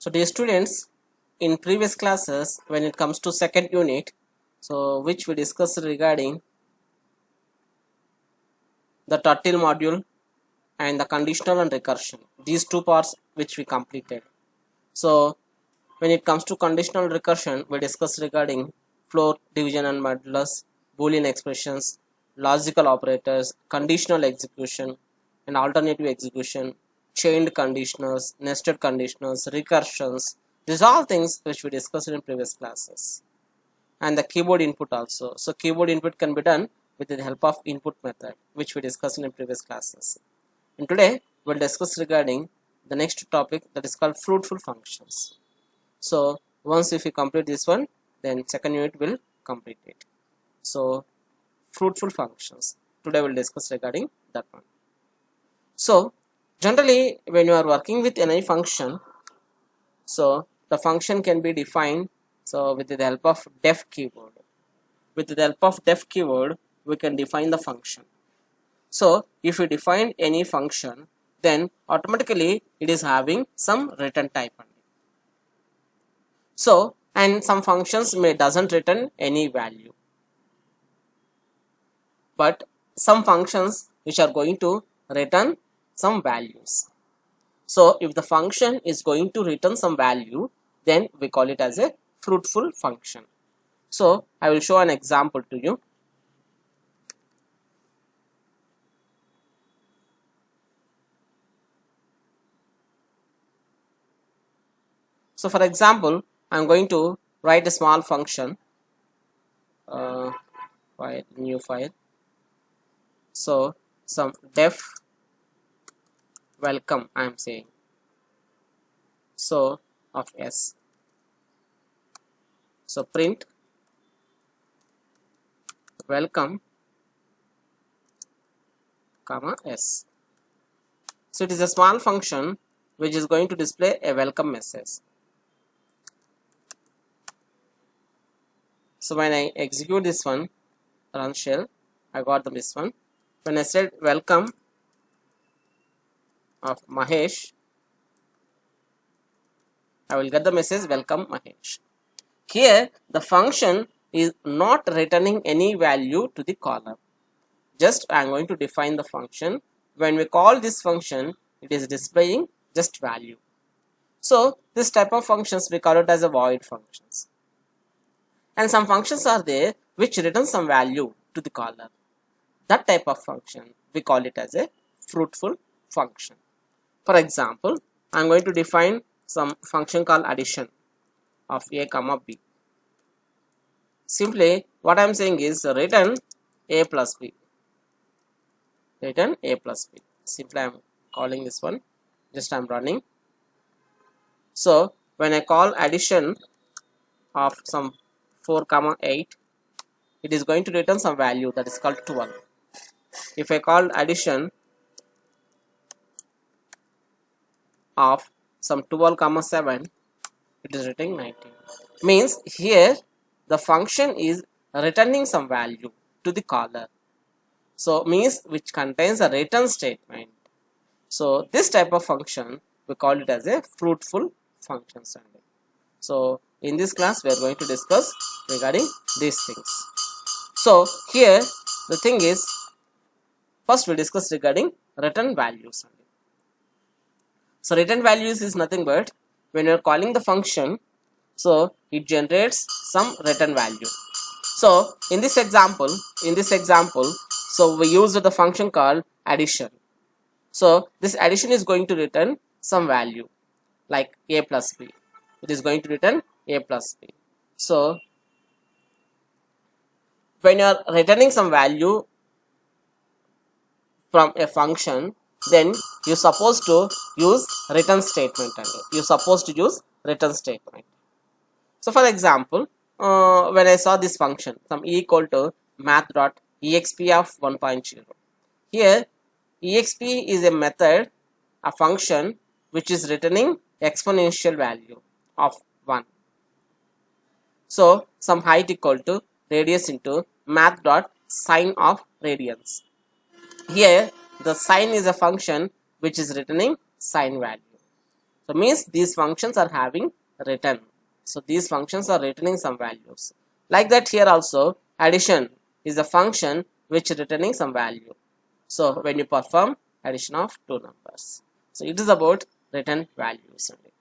So dear students, in previous classes when it comes to second unit, so which we discussed regarding the turtle module and the conditional and recursion, these two parts which we completed. So when it comes to conditional recursion, we discussed regarding floor, division and modulus, boolean expressions, logical operators, conditional execution and alternative execution, chained conditionals, nested conditionals, recursions. These are all things which we discussed in previous classes. And the keyboard input also. So keyboard input can be done with the help of input method, which we discussed in previous classes. And today we'll discuss regarding the next topic, that is called fruitful functions. So once if you complete this one, then second unit will complete it. So fruitful functions, today we'll discuss regarding that one. So generally when you are working with any function, so the function can be defined so with the help of def keyword. With the help of def keyword, we can define the function. So if we define any function, then automatically it is having some return type only. So and some functions doesn't return any value, but some functions which are going to return some values. So if the function is going to return some value, then we call it as a fruitful function. So I will show an example to you. So for example, I'm going to write a small function, file, new file. So some def welcome I am saying, so of s. So print welcome comma s. So it is a small function which is going to display a welcome message. So when I execute this one, run shell, I got this one. When I said welcome of Mahesh, I will get the message welcome Mahesh. Here the function is not returning any value to the caller. Just I am going to define the function. When we call this function, it is displaying just value. So this type of functions we call it as a void functions. And some functions are there which return some value to the caller. That type of function we call it as a fruitful function. For example, I am going to define some function called addition of a comma b. Simply what I am saying is return a plus b. Return a plus b. Simply I am calling this one, just I am running. So when I call addition of some 4 comma 8, it is going to return some value that is called 12. If I call addition of some 12 comma 7, it is returning 19. Means here the function is returning some value to the caller. So means which contains a return statement. So this type of function we call it as a fruitful function. So in this class we are going to discuss regarding these things. So here the thing is, first we discuss regarding return values. So return values is nothing but when you are calling the function, so it generates some return value. So in this example, so we used the function called addition. So this addition is going to return some value like a plus b. It is going to return a plus b. So when you are returning some value from a function, then you're supposed to use return statement. So for example, when I saw this function, some e equal to math.exp of 1.0. Here exp is a method, a function which is returning exponential value of 1. So some height equal to radius into math.sine of radians. Here the sine is a function which is returning sine value. So means these functions are having return. So these functions are returning some values. Like that here also addition is a function which returning some value. So when you perform addition of two numbers. So it is about return values only.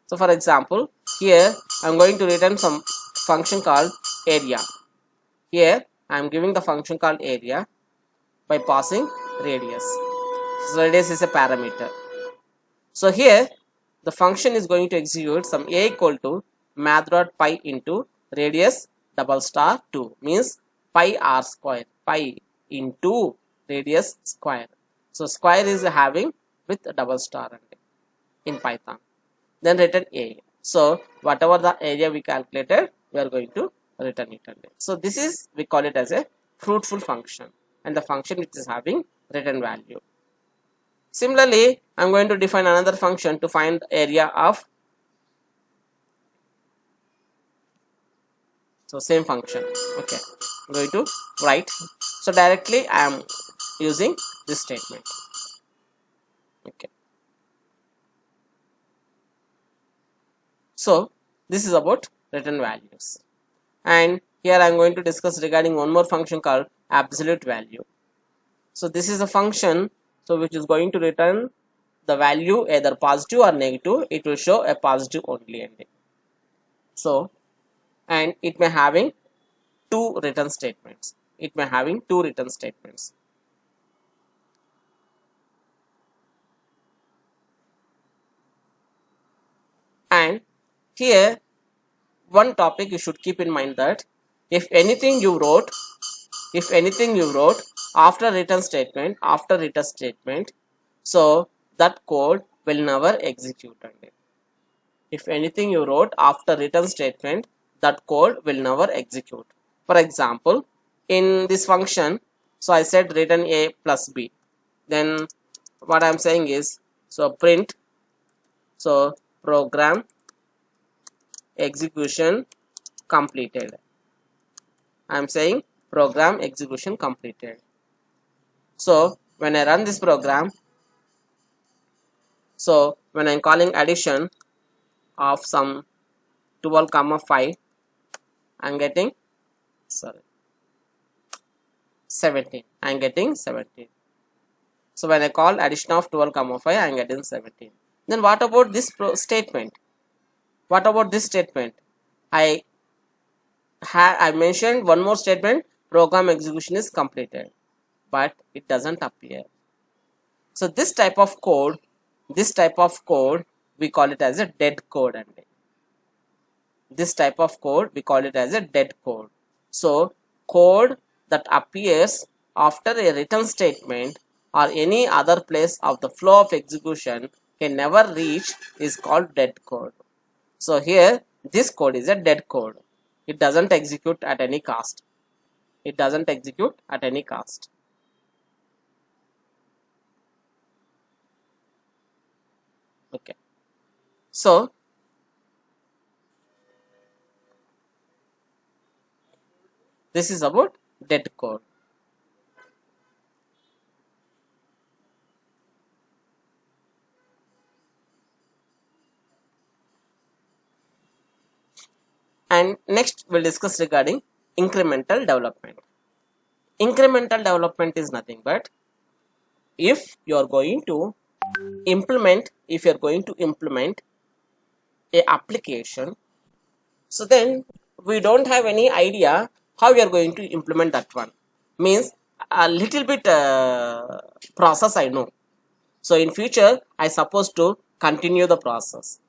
So for example, here I am going to return some function called area. Here I am giving the function called area by passing radius. So radius is a parameter. So here the function is going to execute some a equal to math.pi into radius double star 2 means pi r square, pi into radius square. So square is having with double star in Python. Then return area. So whatever the area we calculated, we are going to return it. So this is, we call it as a fruitful function, and the function which is having return value. Similarly, I am going to define another function to find area of, so same function. Okay, I'm going to write. So directly I am using this statement. Okay. So this is about return values, and here I am going to discuss regarding one more function called absolute value. So this is a function so which is going to return the value either positive or negative. It will show a positive only. So and it may having two return statements. It may having two return statements. And here one topic you should keep in mind that if anything you wrote after return statement, so that code will never execute. If anything you wrote after return statement, that code will never execute. For example, in this function, so I said return a plus b. Then what I am saying is, so print, so program execution completed. I am saying program execution completed. So when I run this program, so when I am calling addition of some 12, 5, I am getting 17. I am getting 17. So when I call addition of 12, 5, I am getting 17. Then what about this statement? What about this statement? I mentioned one more statement, program execution is completed, but it doesn't appear. So this type of code we call it as a dead code. This type of code we call it as a dead code. So code that appears after a return statement or any other place of the flow of execution can never reach is called dead code. So here this code is a dead code. It doesn't execute at any cost. It doesn't execute at any cost. Okay. So this is about dead code. And next we'll discuss regarding incremental development. Incremental development is nothing but if you are going to implement a application, so then we don't have any idea how we are going to implement that one. Means a little bit process I know. So in future I supposed to continue the process.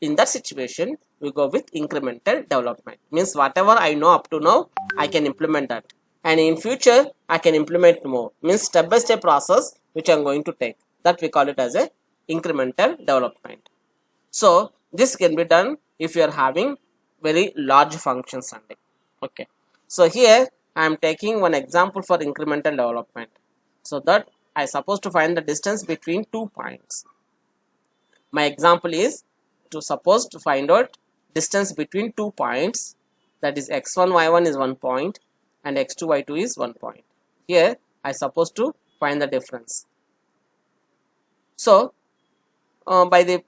In that situation we go with incremental development. Means whatever I know up to now I can implement that, and in future I can implement more. Means step by step process which I am going to take. That we call it as a incremental development. So this can be done if you are having very large functions. Okay. So here I am taking one example for incremental development. So that I supposed to find the distance between 2 points. My example is to find out distance between 2 points, that is x1 y1 is 1 point and x2 y2 is 1 point. Here I supposed to find the difference. So by the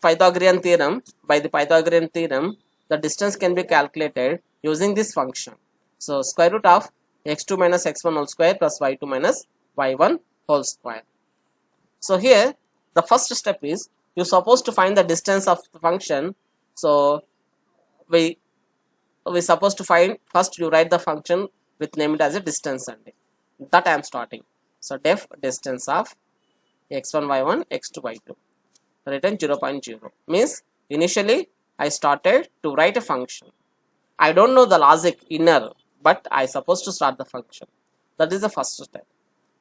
Pythagorean theorem, the distance can be calculated using this function. So square root of x2 minus x1 whole square plus y2 minus y1 whole square. So here the first step is you're supposed to find the distance of the function. So we supposed to find, first you write the function with name it as a distance only. That I am starting. So def distance of x1 y1 x2 y2 written 0.0 means initially I started to write a function. I don't know the logic inner, but I supposed to start the function. That is the first step.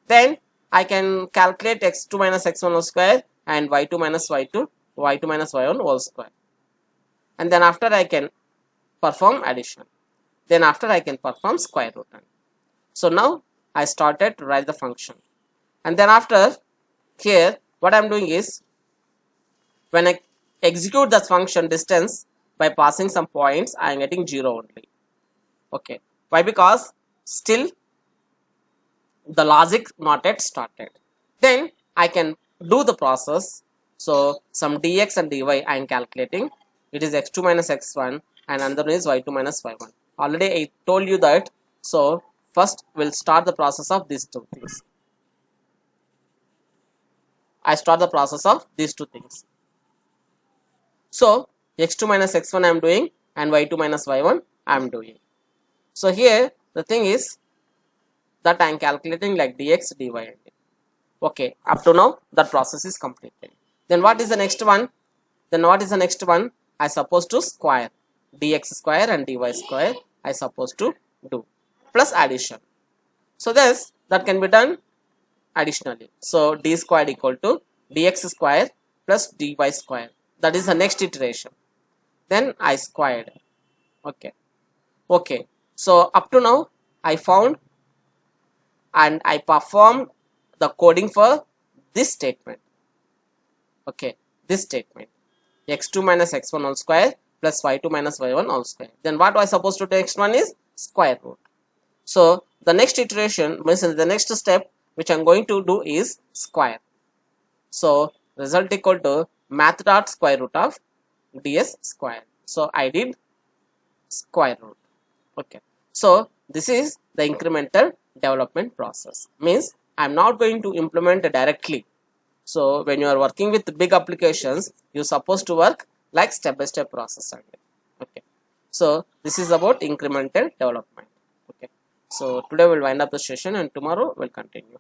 Then I can calculate x2 minus x1 whole square and y2 minus y1 whole square. And then after I can perform addition. Then after I can perform square root. So now I started to write the function. And then after here what I am doing is, when I execute the function distance by passing some points, I am getting 0 only. Okay. Why? Because still the logic not yet started. Then I can do the process. So some dx and dy I am calculating. It is x2 minus x1 and another one is y2 minus y1. Already I told you that. So first we'll start the process of these two things. I start the process of these two things. So x2 minus x1 I am doing and y2 minus y1 I am doing. So here the thing is that I am calculating like dx dy. Okay, up to now that process is completed. Then what is the next one? I supposed to square dx square and dy square. I supposed to do plus addition. So this that can be done additionally. So d squared equal to dx square plus dy square. That is the next iteration. Then I squared. Okay. So up to now I found and I performed the coding for this statement. Okay, this statement x2 minus x1 whole square plus y2 minus y1 whole square. Then what I supposed to take? Next one is square root. So the next iteration means the next step which I am going to do is square. So result equal to math dot square root of ds square. So I did square root. Okay. So this is the incremental development process. Means I am not going to implement directly. So when you are working with big applications, you are supposed to work like step-by-step process. Okay. So this is about incremental development. Okay. So today we'll wind up the session and tomorrow we'll continue.